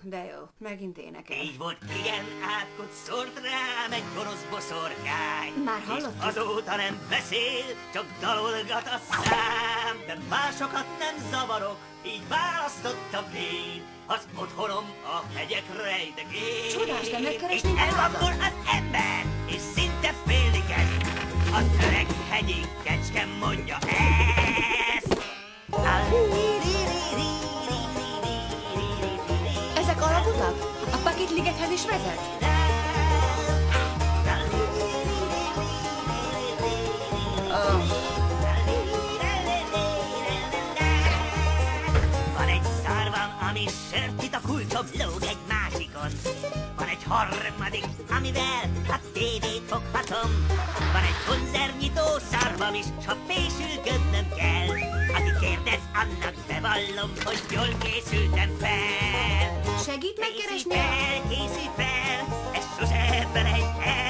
De jó, megint énekel. Így volt, igen, átkot szórt rám egy gonosz boszorkány. Már hallottuk? És azóta nem beszél, csak dalolgat a szám. De másokat nem zavarok, így választottam én. Az otthonom a hegyek rejtegén. Csodás, de megkeresni és elvakkol az ember, és szinte félni kezd. Az öreg hegyi kecske mondja ezt. Ezek alaputak? A Pakit ligethez is vezet? Van egy szarvam, ami sört itt a kulcsom lóg egy másikon. Van egy harmadik, amivel a tévét foghatom. Van egy konzervnyitó szarvam is, s ha fésülködnöm kell. Aki kérdez, annak bevallom, hogy jól készültem fel. Segít megkeresni? Készülj fel, ezt sose felejtsd el.